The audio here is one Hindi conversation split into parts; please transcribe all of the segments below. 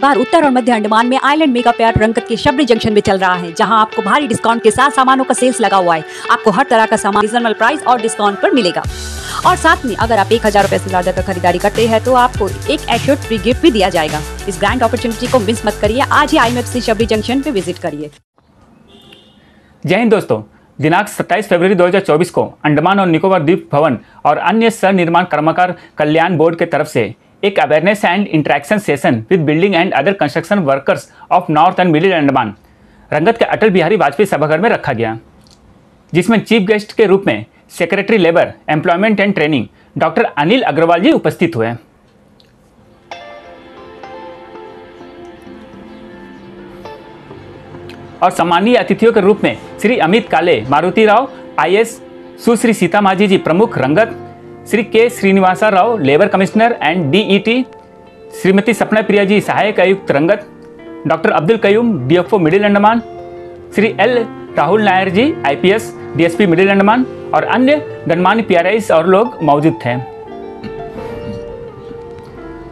बार उत्तर और मध्य अंडमान में आइलैंड मेगा फेयर रंगत के शबरी जंक्शन में चल रहा है, जहां आपको भारी डिस्काउंट के साथ सामानों का सेल्स लगा हुआ है। आपको हर तरह का सामान रीजनेबल प्राइस और डिस्काउंट पर मिलेगा। और साथ में अगर आप 1000 रुपए से ज्यादा का खरीदारी करते हैं तो आपको एक एश्योर्ड फ्री गिफ्ट भी दिया जाएगा। इस ग्रैंड अपॉर्चुनिटी को मिस मत करिए। आज ही IMFC शबरी जंक्शन पे विजिट करिए। जय हिंद दोस्तों, दिनांक 27 फरवरी 2024 को अंडमान और निकोबार द्वीप भवन और अन्य सनिर्माण कर्मकार कल्याण बोर्ड के तरफ से एक awareness and interaction session with building and other construction workers of north and middle Andaman रंगत के अटल बिहारी वाजपेयी सभागार में रखा गया, जिसमें चीफ गेस्ट के रूप में secretary labour, employment and training doctor Anil Agarwal ji उपस्थित हुए। और सम्मानीय अतिथियों के रूप में श्री अमित काले, मारुति राव IS, सुश्री सीता माझी जी प्रमुख Rangat, Shri K Srinivasa Rao labour commissioner and DET, Shrimati Sapna Priya ji सहायक आयुक्त Rangat, doctor Abdul Qayyum DFO middle Andaman, Shri L Rahul Nair ji IPS DSP middle Andaman और अन्य गणमान्य PRIs और लोग मौजूद थे।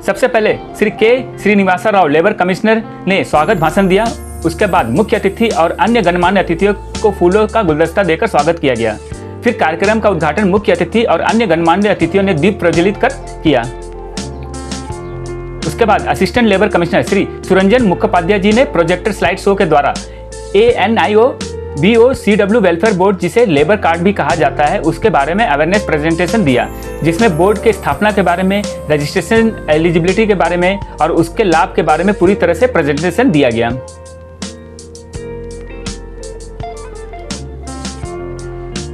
सबसे पहले Shri K Srinivasa Rao labour commissioner ने स्वागत भाषण दिया। उसके बाद मुख्य अतिथि और अन्य गणमान्य अतिथियों को फूलों का गुलदस्ता देकर स्वागत किया गया। फिर कार्यक्रम का उद्घाटन मुख्य अतिथि और अन्य गणमान्य अतिथियों ने दीप प्रज्वलित कर किया। उसके बाद assistant labour commissioner Shri Suranjan Mukhopadhyay ji ने प्रोजेक्टर स्लाइड शो के द्वारा ANIO BOCW वेलफेयर बोर्ड, जिसे लेबर कार्ड भी कहा जाता है, उसके बारे में अवेयरनेस प्रेजेंटेशन दिया, जिसमें बोर्ड के स्थापना के बारे में, रजिस्ट्रेशन एलिजिबिलिटी के बारे में और उसके लाभ के बारे में पूरी तरह से प्रेजेंटेशन दिया गया।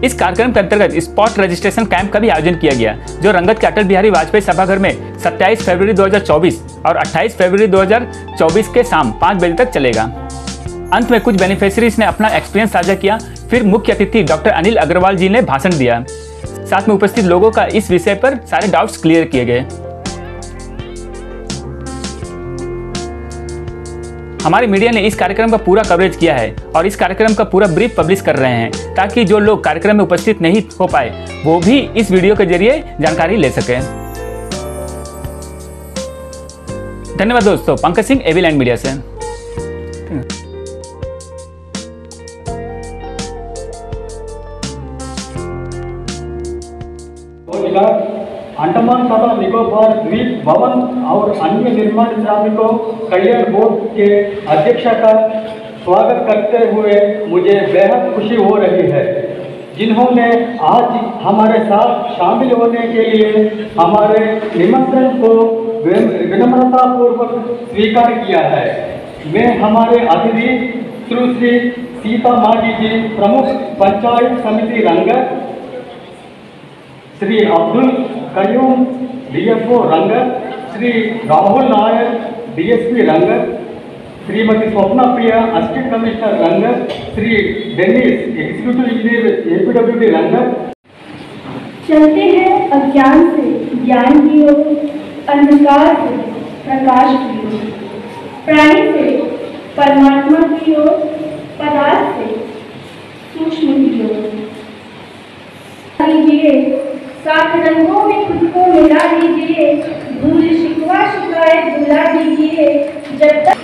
इस कार्यक्रम के अंतर्गत स्पॉट रजिस्ट्रेशन कैंप का भी आयोजन किया गया, जो रंगत के अटल बिहारी वाजपेयी सभागार में 27 फरवरी 2024 और 28 फरवरी 2024 के शाम 5 बजे तक चलेगा। अंत में कुछ बेनिफिशियरीज ने अपना एक्सपीरियंस साझा किया। फिर मुख्य अतिथि डॉक्टर अनिल अग्रवाल जी ने भाषण दिया। साथ में उपस्थित लोगों का इस विषय पर सारे डाउट्स क्लियर किए गए। हमारे मीडिया ने इस कार्यक्रम का पूरा कवरेज किया है और इस कार्यक्रम का पूरा ब्रीफ पब्लिश कर रहे हैं, ताकि जो लोग कार्यक्रम में उपस्थित नहीं हो पाए वो भी इस वीडियो के जरिए जानकारी ले सकें। धन्यवाद दोस्तों। पंकज सिंह, एवी लैंड मीडिया से। अंडमान तथा निकोबार द्वीप भवन और अन्य निर्माण श्रमिकों कल्याण बोर्ड के अध्यक्ष का स्वागत करते हुए मुझे बेहद खुशी हो रही है, जिन्होंने आज हमारे साथ शामिल होने के लिए हमारे निमंत्रण को विनम्रतापूर्वक स्वीकार किया है। मैं हमारे अतिथि श्री सीता माझी जी प्रमुख पंचायत समिति रंगत, श्री अब्दुल कयूम DFO रंगत, Shri Rahul Nair DSP Rangat, Shrimati Swapna Priya assistant commissioner Rangat, Shri Dennis executive engineer APWD Rangat. चलते हैं अज्ञान से ज्ञान की ओर, अंधकार से प्रकाश की ओर, प्राणी से परमात्मा की ओर, पदार्थ से सूक्ष्म की ओर। लीजिए, सात रंगों में खुद को मिला दीजिए, भूल शिकवा शिकायत भुला दीजिए, जब तक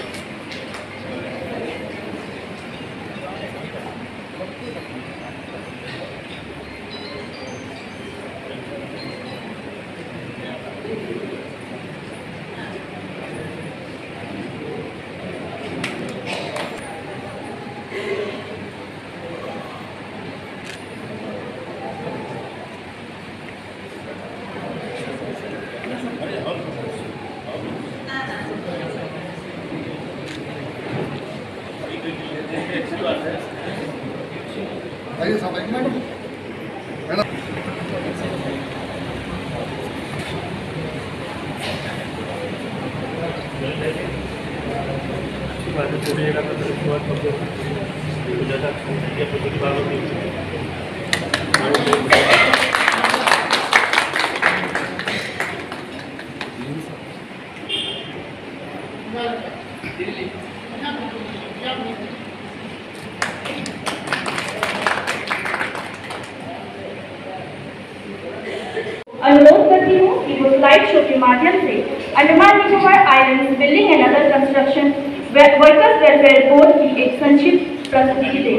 अनुरोध करती हूँ कि वो स्लाइड शो के माध्यम से Andaman Nicobar islands building and other construction workers welfare board की एक संक्षिप्त प्रस्तुति दें।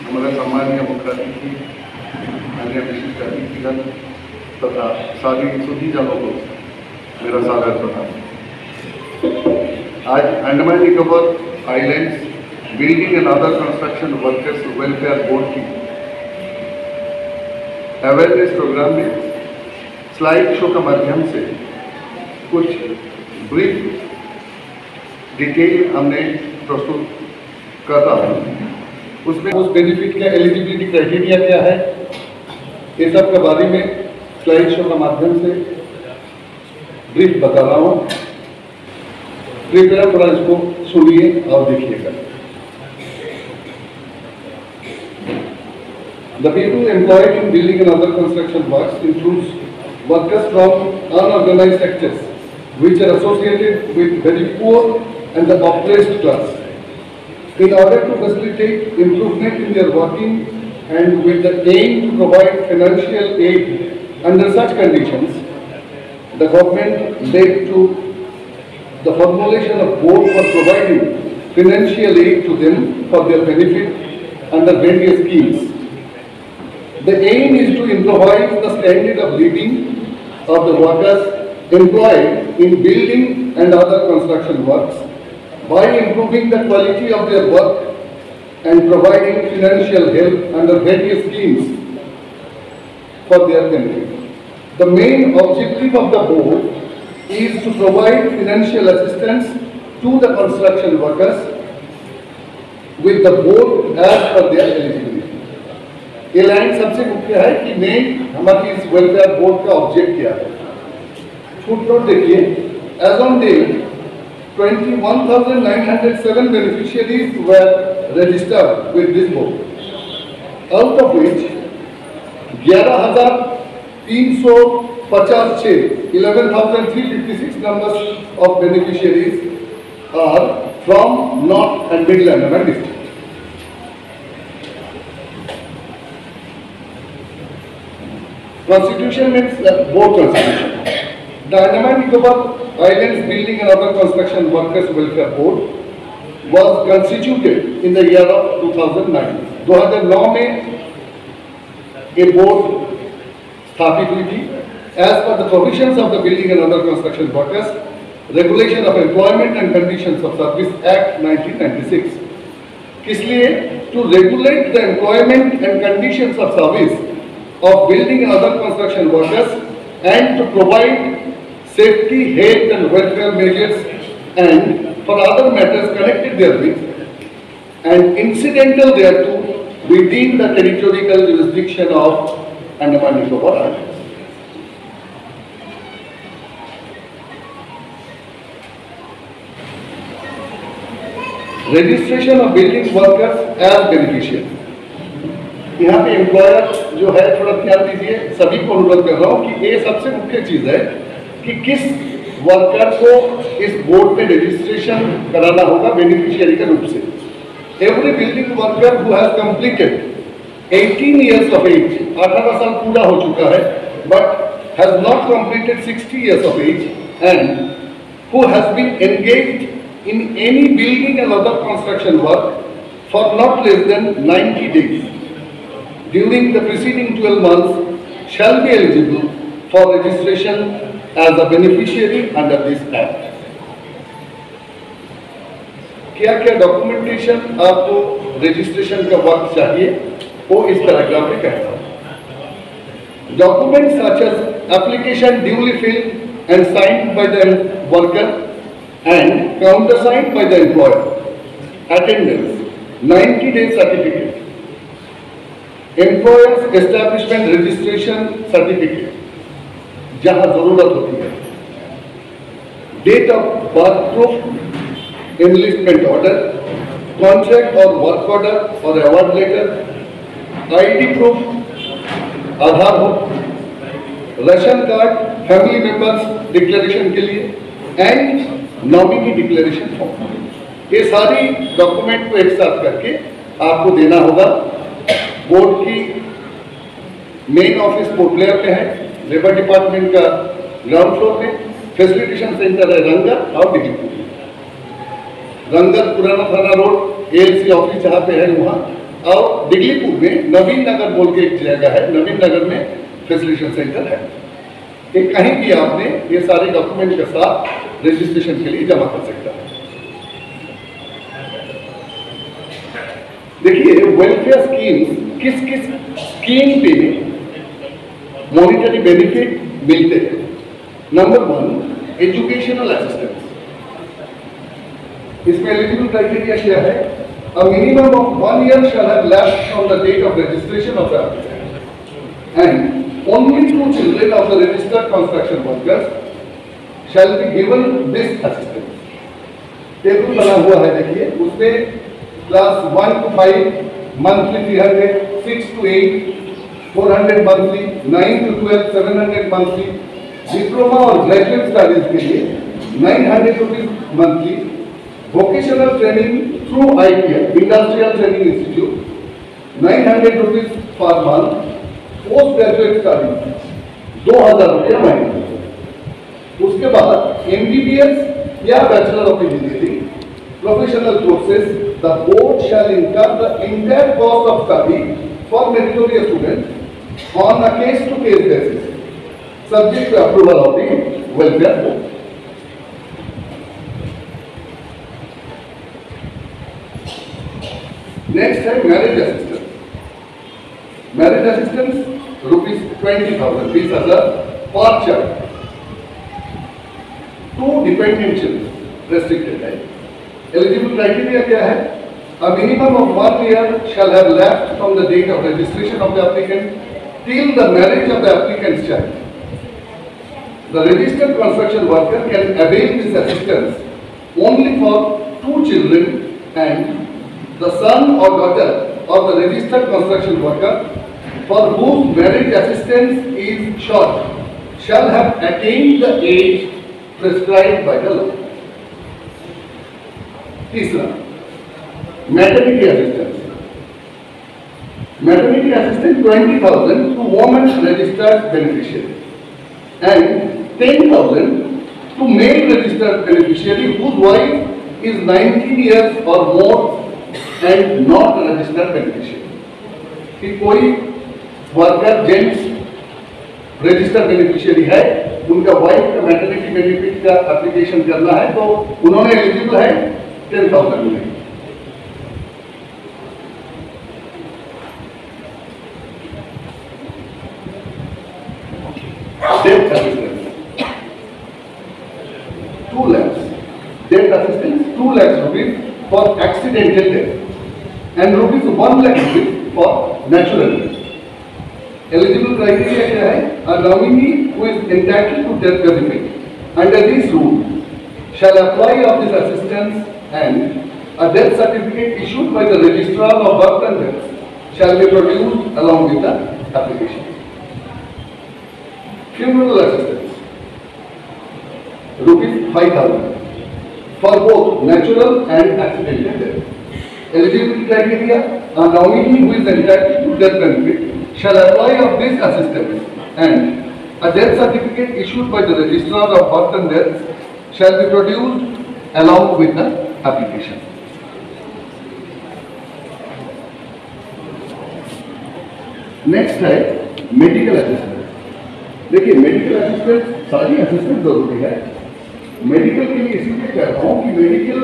हमारा सामान्य मुख्य अतिथि, अन्य विशिष्ट अतिथिगण तथा सारी सुधीजनों को मेरा सादर प्रणाम। आज Andaman Nicobar islands building and other construction workers welfare board की अवेयरनेस प्रोग्राम में स्लाइड शो के माध्यम से कुछ ब्रीफ डिटेल हमने प्रस्तुत कर रहा हूँ। उसमें उस बेनिफिट का एलिजिबिलिटी क्राइटेरिया क्या है, ये सब के बारे में स्लाइड शो के माध्यम से ब्रीफ बता रहा हूँ। कृपया थोड़ा इसको सुनिए और देखिएगा। The people employed in building and other construction works includes workers from unorganized sectors which are associated with very poor and the oppressed class. In order to facilitate improvement in their working and with the aim to provide financial aid under such conditions, the government led to the formulation of board for providing financial aid to them for their benefit under various schemes. The aim is to improvise the standard of living of the workers employed in building and other construction works by improving the quality of their work and providing financial help under various schemes for their benefit. The main objective of the board is to provide financial assistance to the construction workers with the board as per their eligibility. ये लाइन सबसे मुख्य है कि मेन हमारी इस वेलफेयर बोर्ड का ऑब्जेक्ट क्या है। फुटनोट देखिए, as on date 21,907 beneficiaries were registered with this board, out of which 11,356 numbers of beneficiaries are from North and Middle Andaman district. Constitution means board constitution. The Andaman Nicobar Islands Building and Other Construction Workers Welfare Board was constituted in the year of 2009. 2009 में ये बोर्ड स्थापित हुई थी as per the provisions of the Building and Other Construction Workers Regulation of Employment and Conditions of Service Act 1996. किस लिए? To regulate the employment and conditions of service of building and other construction workers and to provide safety, health and welfare measures and for other matters connected therewith and incidental thereto within the territorial jurisdiction of Andaman Nicobar Islands. Registration of building workers as beneficiaries. यहाँ पे एम्प्लॉयर जो है थोड़ा ध्यान दीजिए, सभी को अनुरोध कर रहा हूँ कि ये सबसे मुख्य चीज है कि किस वर्कर को इस बोर्ड में रजिस्ट्रेशन कराना होगा बेनिफिशियरी के रूप से। Every building worker who has completed 18 years of age, 18 साल पूरा हो चुका है, but has not completed 60 years of age and who has been engaged in any building and other construction work for not less than 90 days during the preceding 12 months shall be eligible for registration as a beneficiary under this Act. क्या क्या डॉक्यूमेंटेशन आपको रजिस्ट्रेशन का वक्त चाहिए वो इस पैराग्राफ में कहता हूँ। Documents such as application duly filled and signed by the worker and countersigned by the employer, attendance, 90-day certificate, employers establishment registration certificate जहां जरूरत होती है, date of birth proof, enlistment order, contract और वर्क ऑर्डर और award letter, ID proof, Aadhaar book, ration card family members declaration के लिए एंड नॉमिनी डिक्लेरेशन फॉर्म। ये सारी डॉक्यूमेंट को एक साथ करके आपको देना होगा। बोर्ड की मेन ऑफिस पोर्ट ब्लेयर पे है, लेबर डिपार्टमेंट का ग्राउंड फ्लोर पे, फैसिलिटेशन सेंटर है रंगत और डिग्लीपुर। रंगत पुराना थाना रोड एएलसी ऑफिस जहाँ पे है वहाँ, और डिग्लीपुर में नवीन नगर बोल के एक जगह है, नवीन नगर में फैसिलिटेशन सेंटर है। ये कहीं भी आपने ये सारे डॉक्यूमेंट के साथ रजिस्ट्रेशन के लिए जमा कर सकता है। देखिए वेलफेयर स्कीम्स किस किस स्कीम पे मॉनिटरी बेनिफिट मिलते हैं। Number 1 educational assistance. इसमें एलिजिबल क्राइटेरिया क्या है? A minimum of 1 year shall have lapsed from the date of registration of the applicant, and only 2 children of the registered construction workers shall be given this assistance. Table बना हुआ है, देखिए उसमें class 1 to 5 monthly 300, 6 to 8 400 monthly, 9 to 12 700 monthly, diploma और ग्रेजुएट स्टडीज के लिए 900 rupees monthly, vocational training through ITI industrial training institute 900 rupees per month, post graduate study 2000 रुपया महीने। उसके बाद MBBS या bachelor of engineering professional courses, the board shall incur the entire cost of study for meritorious student on a case to case basis subject to approval of the welfare board. Next है marriage assistance. Marriage assistance rupees 20,000, 20,000 per child. 2 dependent children restricted है. Eligible criteria क्या है? A minimum of 1 year shall have lapsed from the date of registration of the applicant till the marriage of the applicant's child. The registered construction worker can avail this assistance only for 2 children, and the son or daughter of the registered construction worker for whose marriage assistance is short shall have attained the age prescribed by the law. तीसरा, maternity assistance. Maternity assistance 20,000 to woman registered beneficiary and 10,000 to male registered beneficiary whose wife is 19 years or more and not a registered beneficiary. कि कोई वर्कर जेंट्स रजिस्टर्ड बेनिफिशियरी है, उनका वाइफ का मैटरनिटी बेनिफिट का एप्लीकेशन करना है, तो उन्होंने एलिजिबल है 10,000 में। Death assistance 2 lakhs. Death assistance 2 lakhs rupees for accidental death and rupees 1 lakh rupees for natural death. Eligible criteria क्या है? A nominee who is entitled to death benefit under this rule shall apply of this assistance, and a death certificate issued by the registrar of birth and death shall be produced along with the application. Funeral assistance rupees 5,000 for both natural and accidental death. Eligibility criteria: a nominee who is entitled to death benefit shall apply of this assistance, and a death certificate issued by the registrar of birth and death shall be produced along with the application. Next है मेडिकल असिस्टेंस। देखिए मेडिकल असिस्टेंस, सारी असिस्टेंस जरूरी है। मेडिकल के लिए इसलिए कह रहा हूँ कि मेडिकल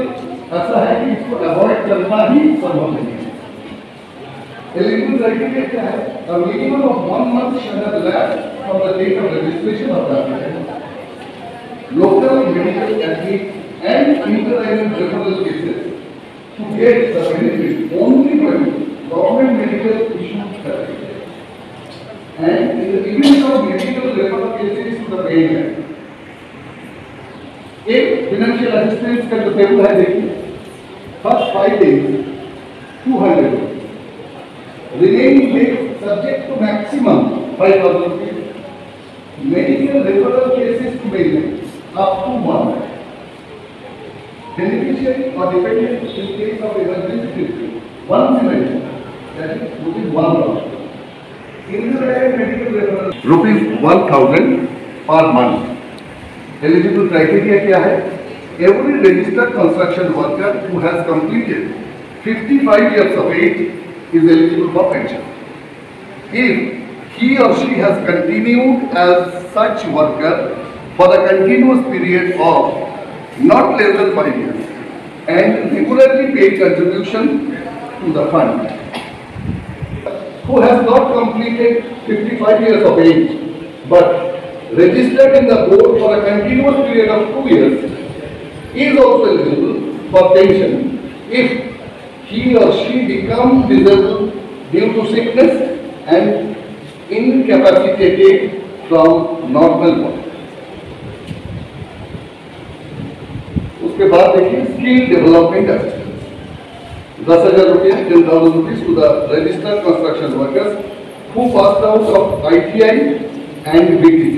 ऐसा है कि इसको अवॉइड करना ही संभव नहीं है। एलिजिबल क्राइटेरिया क्या है? A minimum of 1 month shall have lapsed from the date of registration of the applicant. Local medical ethics and inter-island referral cases to get the benefit only when government medical issued certificate. And in the event of medical referral cases to the payment, एक financial assistance का जो टेबल है देखिए, first 5 days 200 rupees, remaining days subject to maximum 5,000 rupees, medical referral cases to mainland up to 1 lakh. Beneficiary or dependent in case of emergency, 1 million, that is rupees 1 lakh. Indirect medical referral rupees 1,000 per month. Eligible criteria क्या है? Every registered construction worker who has completed 55 years of age is eligible for pension. If he or she has continued as such worker for the continuous period of not less than 5 years and regularly paid contribution to the fund, who has not completed 55 years of age but registered in the board for a continuous period of 2 years, is also eligible for pension if he or she becomes disabled due to sickness and incapacitated from normal work. उसके बाद देखिए स्किल डेवलपमेंट असिस्टेंस 10,000 रुपये 10,000 rupees to the registered construction workers who passed out of ITI and BTC,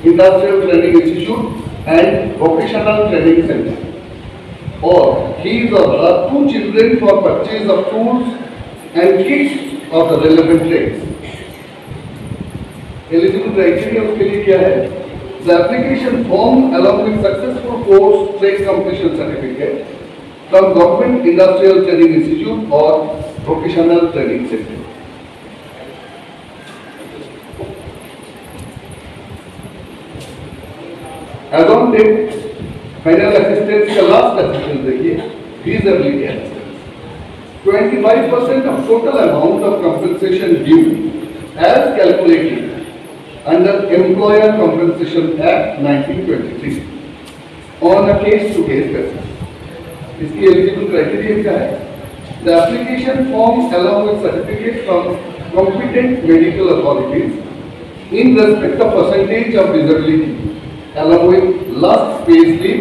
Industrial Training Institute and Vocational Training Center, or his or her 2 children for purchase of tools and kits of the relevant trades. Eligible criteria उसके लिए क्या है? The application form along with successful course trade completion certificate from Government Industrial Training Institute or Vocational Training Center. As on date, final assistance का last assistance देखिए, feasibility assistance. 25% of total amount of compensation due as calculated under Employer Compensation Act 1923 on a case-to-case basis. इसकी eligible criteria क्या है? The application form along with certificate from competent medical authorities in respect of percentage of disability along with last pay slip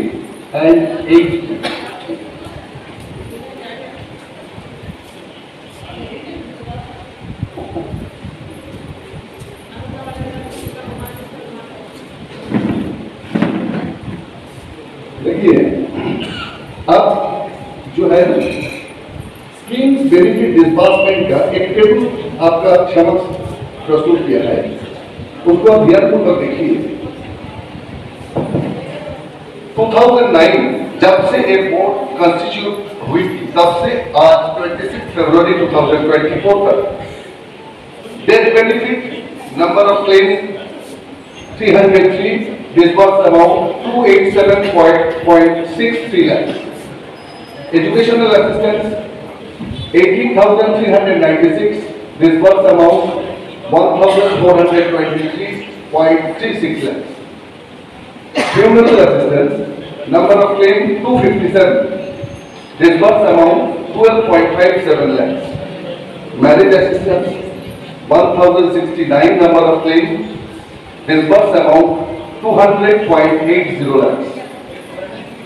and age. देखिए अब जो है स्कीम्स बेनिफिट डिस्बर्समेंट का एक टेबल आपका समक्ष प्रस्तुत किया है, उसको आप ध्यानपूर्वक देखिए। 2009 जब से एक बोर्ड कंस्टिट्यूट हुई थी तब से आज 26 फरवरी 2024 तक death benefit number of claim 303, disbursed amount 287.63 lakhs. Educational assistance 18,396, disbursed amount 1,423.36 lakhs. Funeral assistance number of claim 257, disbursed amount 12.57 lakhs. Marriage assistance 1,069 number of claim, disbursed amount 200.80 lakhs.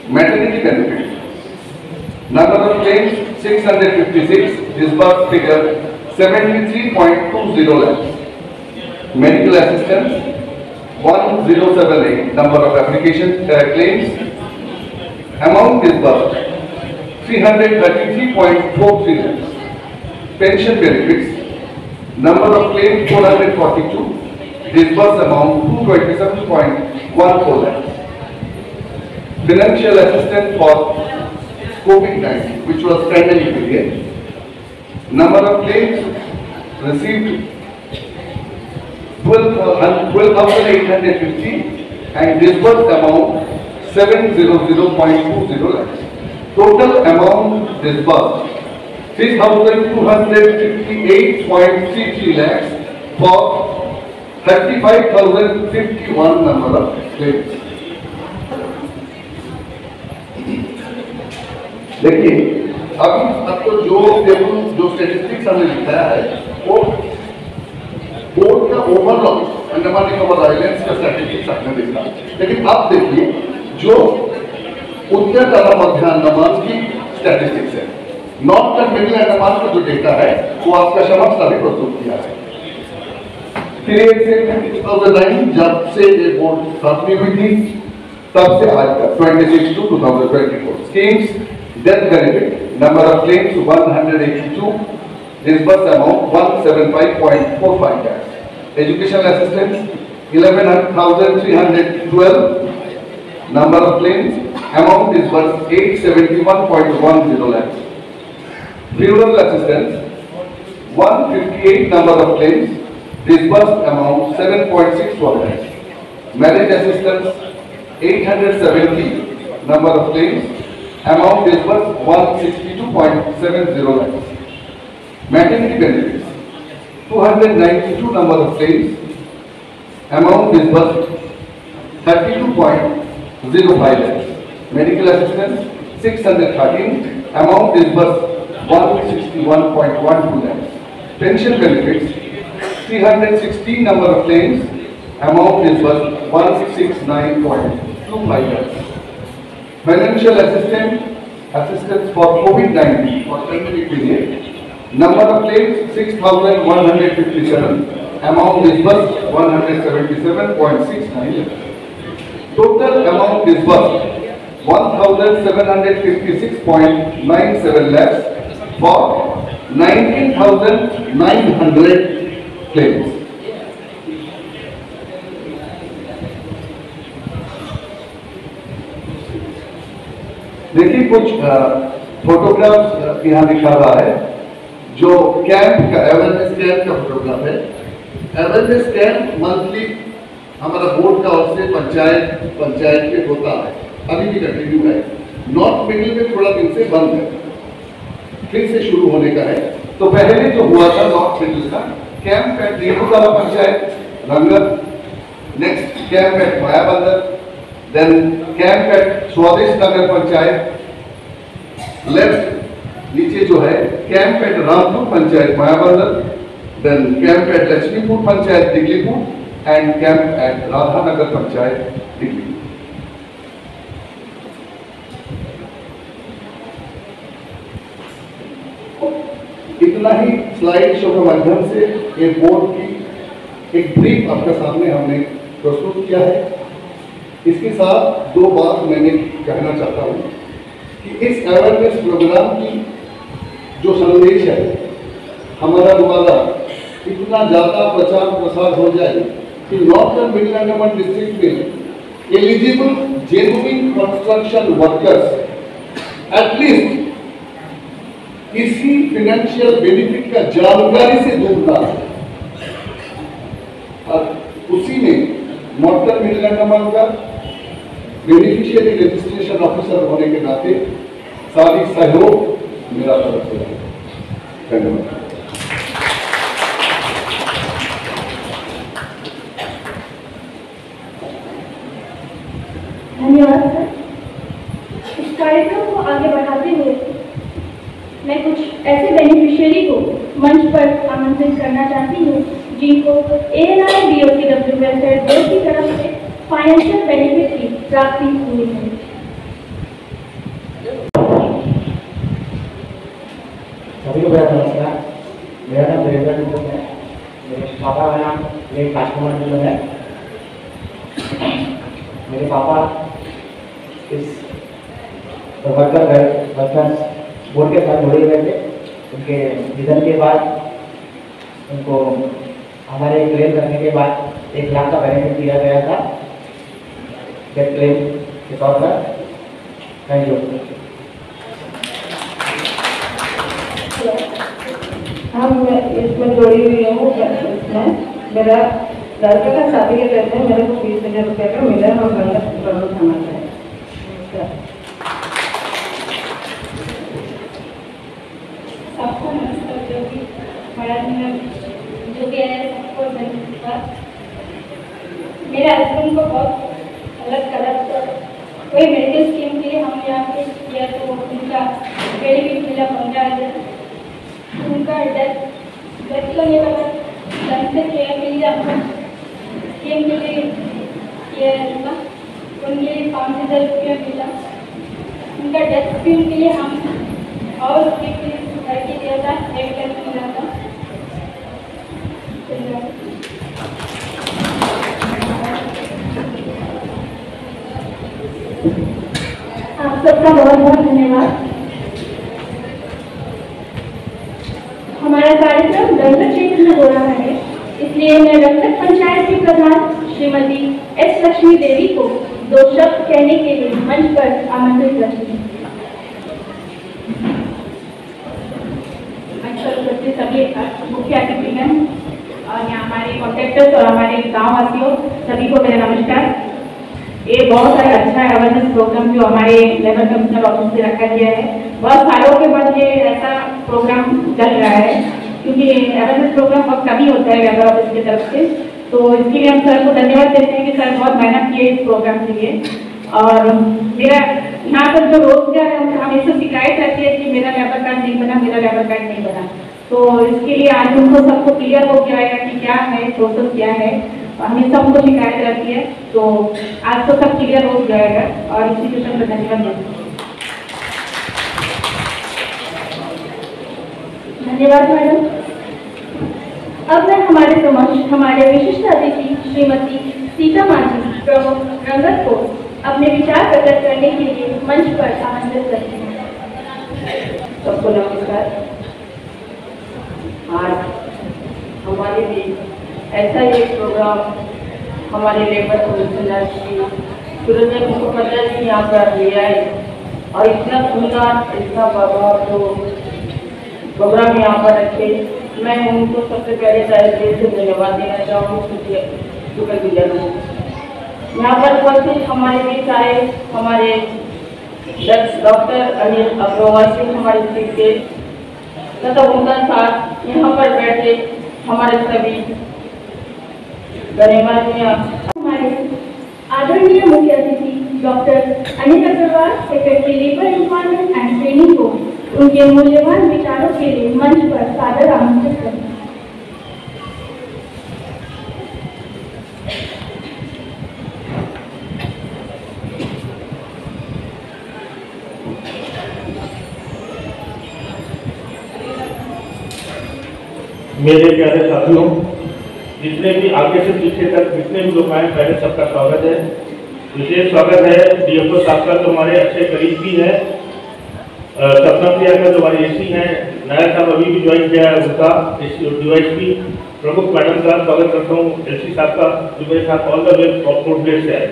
Maternity benefit number of claims 656, disbursed figure 73.20 lakhs. Medical assistance 1078 number of application claims, amount disbursed 333.43 lakhs. Pension benefits number of claims 442, disbursed amount 227.14 lakhs. Financial assistance for COVID-19, which was pandemic period. Number of claims received 12,850 and disbursed amount 700.20 lakhs. Total amount disbursed 3,258.33 lakhs for 35,051 number of claims. देखिए अभी आपको जो स्टैटिस्टिक्स हमने दिखाया है वो बोर्ड का ओवरऑल अंडमान निकोबार आइलैंड्स का स्टैटिस्टिक्स आपने देखा, लेकिन आप देखिए जो उत्तर तथा मध्य अंडमान की स्टैटिस्टिक्स है, नॉर्थ एंड मिडिल अंडमान का जो डेटा है वो आपका समक्ष अभी प्रस्तुत किया है। पीरियड से 2009 जब से ये बोर्ड स्थापना हुई थी तब से आज तक 26 to 2024 schemes death benefit number of claims 182 disbursed amount 175.45 lakhs educational assistance 11,312 number of claims amount disbursed 871.10 lakhs rural assistance 158 number of claims disbursed amount 7.61 lakhs marriage assistance 870 number of claims amount disbursed 162.70 lakhs maternity benefits 292 number of claims amount disbursed 32.05 lakhs medical assistance 613 amount disbursed 161.12 lakhs pension benefits 316 number of claims amount disbursed 169.25 lakhs financial assistance for COVID-19 for pandemic period number of claims 6,157 amount disbursed 177.69 lakhs total amount disbursed 1,756.97 lakhs for 19,900 claims. देखिए कुछ फोटोग्राफ्स यहाँ दिखा रहा है जो कैंप का अवेयरनेस कैंप का फोटोग्राफ है। अवेयरनेस कैंप मंथली हमारा बोर्ड का ओर से पंचायत में होता है, अभी भी कंटिन्यू है। नॉर्थ मिडिल में थोड़ा दिन से बंद है, फिर से शुरू होने का है। तो पहले जो हुआ था नॉर्थ मिडिल का camp at Nilutala panchayat Rangat, next camp at Mayabunder, then camp at Swadesh Nagar panchayat, left नीचे जो है camp at Rampur panchayat Mayabunder, then camp at Laxmipur panchayat Diglipur and camp at Radhanagar panchayat Delhi. इतना ही स्लाइड शो के माध्यम से ये बोर्ड की एक ब्रीफ आपके सामने हमने प्रस्तुत किया है। इसके साथ दो बात मैंने कहना चाहता हूँ कि इस अवेयरनेस प्रोग्राम की जो संदेश है हमारा द्वारा इतना ज़्यादा प्रचार प्रसार हो जाए कि नॉर्थर्न मिडिल अंडमान डिस्ट्रिक्ट में eligible genuine construction workers at least इसी फाइनेंशियल बेनिफिट का जानकारी से दूर ना है। और उसी में नॉर्थर्न मिडिल अंडमान का बेनिफिशियरी रजिस्ट्रेशन ऑफिसर होने के नाते सारी सहयोग मेरा तरफ से है। धन्यवाद। धन्यवाद सर। इस कार्यक्रम को आगे बढ़ाते हुए मैं कुछ ऐसे बेनिफिशियरी को मंच पर आमंत्रित करना चाहती हूँ जिनको ANI BOCW वेलफेयर बोर्ड की तरफ से फाइनेंशियल बेनिफिट की प्राप्ति हुई है। सभी को मेरा नमस्कार। मेरा नाम देवेंद्र दुबे है। मेरे पापा का नाम राजकुमार दुबे है। मेरे पापा इस वर्कर्स बोर्ड के साथ जुड़े हुए थे। उनके निधन के बाद उनको हमारे क्लेम करने के बाद 1 लाख का बेनिफिट दिया गया था डेथ क्लेम के तौर पर। Thank you. हाँ, मैं इसमें जुड़ी हुई हूँ। इसमें मेरा लड़के का शादी के टाइम में मेरे को 20,000 रुपये का मिला है और गलत जरूर खाना चाहिए। सबको नमस्कार। जो भी आया सबको धन्यवाद। मेरे हस्बैंड को बहुत अलग कोई मेडिकल स्कीम के लिए हम यहाँ पे किया तो उनका बेनिफिट मिला 15,000। उनका डेथ करने का बाद कैंसर केयर के लिए आपको स्कीम के लिए किया था, उनके लिए 5,000 रुपया मिला। उनका डेथ स्कीम के लिए हम और करके दिया था 1 लाख मिला था। सबका बहुत बहुत धन्यवाद। हमारा कार्यक्रम रंगत क्षेत्र में हो रहा है, इसलिए मैं रंगत पंचायत की प्रधान श्रीमती एस लक्ष्मी देवी को 2 शब्द कहने के लिए मंच पर आमंत्रित करती हूँ। मंच पर उपस्थित सभी मुख्य अतिथिगण और यहाँ हमारे कॉन्ट्रैक्टर्स और हमारे गाँव वासियों सभी को मेरा नमस्कार। ये बहुत सारा अच्छा अवेयरनेस प्रोग्राम जो हमारे लेबर कमिश्नर ऑफिस से रखा गया है, बहुत सालों के बाद ये ऐसा प्रोग्राम चल रहा है, क्योंकि अवेयरनेस प्रोग्राम बहुत कमी होता है लेबर ऑफिस की तरफ से। तो इसके लिए हम सर को धन्यवाद देते हैं कि सर बहुत मेहनत किए इस प्रोग्राम के लिए। और मेरा यहाँ पर जो रोजगार है उनका हमेशा शिकायत रहती है कि मेरा लेबर कार्ड नहीं बना, मेरा लेबर कार्ड नहीं बना। तो इसके लिए आज उनको सबको क्लियर हो गया है कि क्या है प्रोसेस, क्या है, हमेशा उनको शिकायत रहती है। तो आज तो सब क्लियर हो जाएगा और इंस्टीट्यूशन को धन्यवाद देती हूँ। धन्यवाद मैडम। अब मैं हमारे समक्ष हमारे विशिष्ट अतिथि श्रीमती सीता माझी प्रमुख रंगत को अपने विचार प्रकट करने के लिए मंच पर आमंत्रित करती हूँ। सबको नमस्कार। आज हमारे भी ऐसा एक प्रोग्राम हमारे लेबर कमिश्नर श्री सुरंजन मुखोपाध्याय जी यहाँ पर ले आए और इतना सुंदर, इतना बड़ा जो प्रोग्राम यहाँ पर रखे, मैं उनको सबसे पहले दिल से धन्यवाद देना चाहूँगी, शुक्रगुजार हूँ। यहाँ पर उपस्थित हमारे बीच आए हमारे डॉक्टर अनिल अग्रवाल सिंह हमारे शिक्षे तथा उनका साथ यहाँ पर बैठे हमारे सभी हमारे आदरणीय मुख्य अतिथि doctor Anil Agarwal, secretary labour employment and training को उनके मूल्यवान विचारों के लिए मंच पर सादर आमंत्रित करें। मेरे प्यारे साथियों, जितने भी आगे से पीछे तक जितने भी लोग आए, पहले सबका स्वागत है। विशेष स्वागत है डीएफओ साहब का, जो हमारे अच्छे करीब भी है। सपना प्रिया का जो हमारे एसी हैं, नया साहब अभी भी ज्वाइन किया है, उनका डीवाईएसपी प्रमुख मैडम का स्वागत करता हूँ। एलसी साहब का जो मेरे साथ all the way port Blair से आए।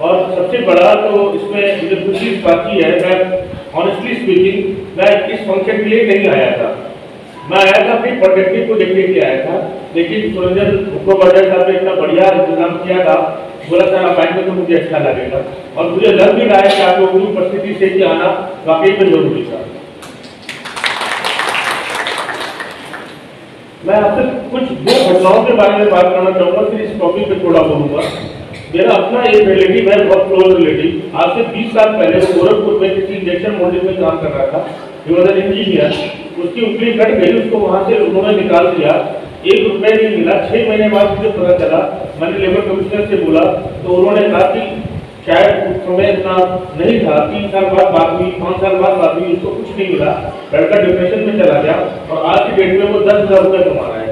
और सबसे बड़ा तो इसमें मुझे खुशी इस बात की है, मैं ऑनेस्टली स्पीकिंग मैं इस फंक्शन के लिए नहीं आया था। मैं आया था अपनी पॉलिटेक्निक को देखने के लिए आया था, लेकिन सुरंजन मुखोपाध्याय साहब ने इतना बढ़िया इंतजाम किया था, बोला सर आप आएंगे तो मुझे अच्छा लगेगा। और मुझे लग भी रहा है कि आप लोगों की उपस्थिति से कि आना वाकई में जरूरी था। मैं आपसे कुछ 2 घटनाओं के बारे में बात करना चाहूँगा, फिर इस टॉपिक पे थोड़ा बोलूँगा। मेरा अपना एक रिलेटिव है, बहुत क्लोज रिलेटिव, आज से 20 साल पहले वो गोरखपुर में किसी इंजेक्शन मोल्डिंग में काम कर रहा था, इंजीनियर। उसकी उंगली कट गई, उसको वहाँ से उन्होंने निकाल दिया, 1 रुपये नहीं मिला। 6 महीने बाद मुझे पता चला, मैंने लेबर कमिश्नर से बोला तो उन्होंने कहा कि शायद उस समय इतना नहीं था, 3 साल बाद बात हुई, 5 साल बाद बात हुई, उसको कुछ नहीं मिला, लड़का डिप्रेशन में चला गया और आज की डेट में वो 10,000 रुपये कमा रहा है।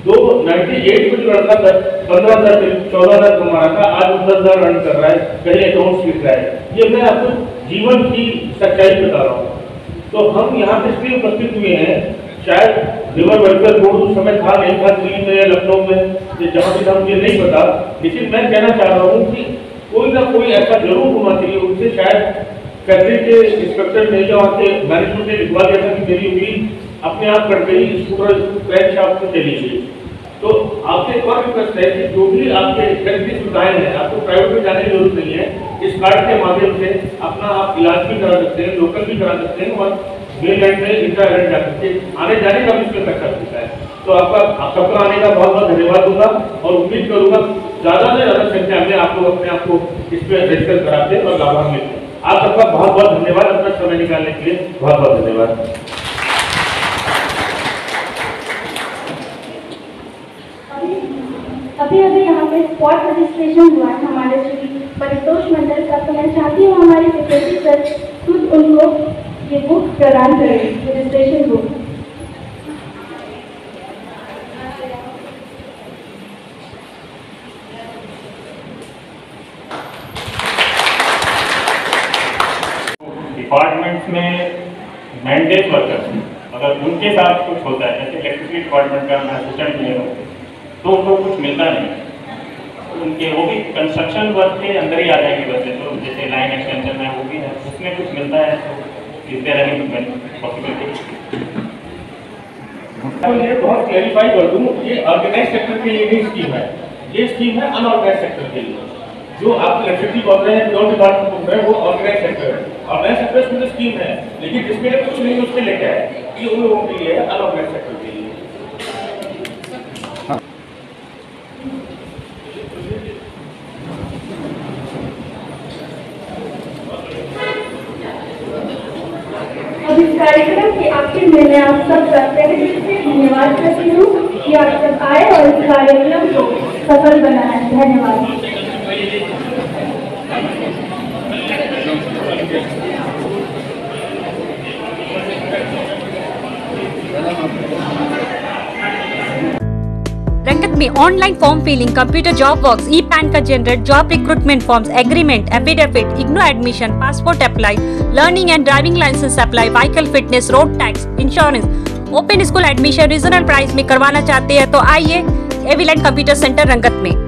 98 में जो लड़का 15,000 14,000 कमा रहा था, आज वो 10,000 अर्न कर रहा है, कहीं अकाउंट्स लिख रहा है। ये मैं आपको जीवन की सच्चाई बता रहा हूँ। तो हम यहाँ पे इसलिए उपस्थित हुए हैं, शायद लेबर वेलफेयर बोर्ड उस समय था नहीं था, दिल्ली में या लखनऊ में, जहाँ भी था मुझे नहीं पता, लेकिन मैं कहना चाह रहा हूँ कि कोई ना कोई ऐसा जरूर होना चाहिए। उनसे शायद फैक्ट्री के इंस्पेक्टर ने जो वहाँ से मैनेजमेंट ने लिखवा दिया था कि मेरी उंगली अपने आप कट गई, स्कूटर क्रैंक शाफ्ट में चली गई। तो आपसे एक और रिक्वेस्ट है कि जो भी आपके हेल्थ की सुविधाएं हैं, आपको प्राइवेट में जाने की जरूरत नहीं है, इस कार्ड के माध्यम से अपना आप इलाज भी करा सकते हैं, लोकल भी करा सकते हैं और मेन लाइन में इंट्रा लाइन जा सकते हैं। आने जाने का भी इसमें खर्चा होता है। तो आप सबका आने का बहुत बहुत धन्यवाद दूंगा और उम्मीद करूंगा ज़्यादा से ज़्यादा संख्या में आप लोग अपने आप को इसमें रजिस्टर कराते हैं और लाभान्वित हैं। आप सबका बहुत बहुत धन्यवाद, अपना समय निकालने के लिए बहुत बहुत धन्यवाद। अभी यहाँ पे स्पॉट रजिस्ट्रेशन हुआ है हमारे श्री परितोष मंडल का, तो मैं चाहती हूँ हमारे सेक्रेटरी सर खुद उनको ये बुक प्रदान करें, रजिस्ट्रेशन बुक। डिपार्टमेंट्स में मैंडेट वर्कर्स अगर उनके साथ कुछ होता है, जैसे इलेक्ट्रिसिटी डिपार्टमेंट का मैं असिस्टेंट इंजीनियर हूँ, तो उनको कुछ मिलता नहीं, उनके वो भी कंस्ट्रक्शन वर्क के अंदर ही आ जाएंगे वैसे तो, जैसे लाइन एक्सटेंशन है वो भी है, उसमें कुछ मिलता है तो इस तरह की पॉसिबिलिटी। तो ये बहुत क्लैरिफाई कर दूँ, ये ऑर्गेनाइज सेक्टर के लिए नहीं स्कीम है, ये स्कीम है अनऑर्गेनाइज सेक्टर के लिए। जो आप इलेक्ट्रिसिटी बोल रहे हैं, जो डिपार्टमेंट बोल रहे हैं, वो ऑर्गेनाइज सेक्टर है। ऑर्गेनाइज सेक्टर में स्कीम है, लेकिन जिसके लिए कुछ नहीं उसके लेके आए, ये उन लोगों के लिए है, अनऑर्गेनाइज सेक्टर के लिए। अब इस कार्यक्रम के आखिर में मैं आप सब का तहे दिल से धन्यवाद करती हूँ कि आप सब आए और इस कार्यक्रम को सफल बनाया। धन्यवाद। रंगत में online form filling, computer job works, E PAN का generate, job recruitment forms, agreement, affidavit, IGNOU admission, passport apply, learning and driving licence apply, vehicle fitness, road tax, insurance, open school admission regional price में करवाना चाहते हैं तो आइए एविलेंट कंप्यूटर सेंटर रंगत में।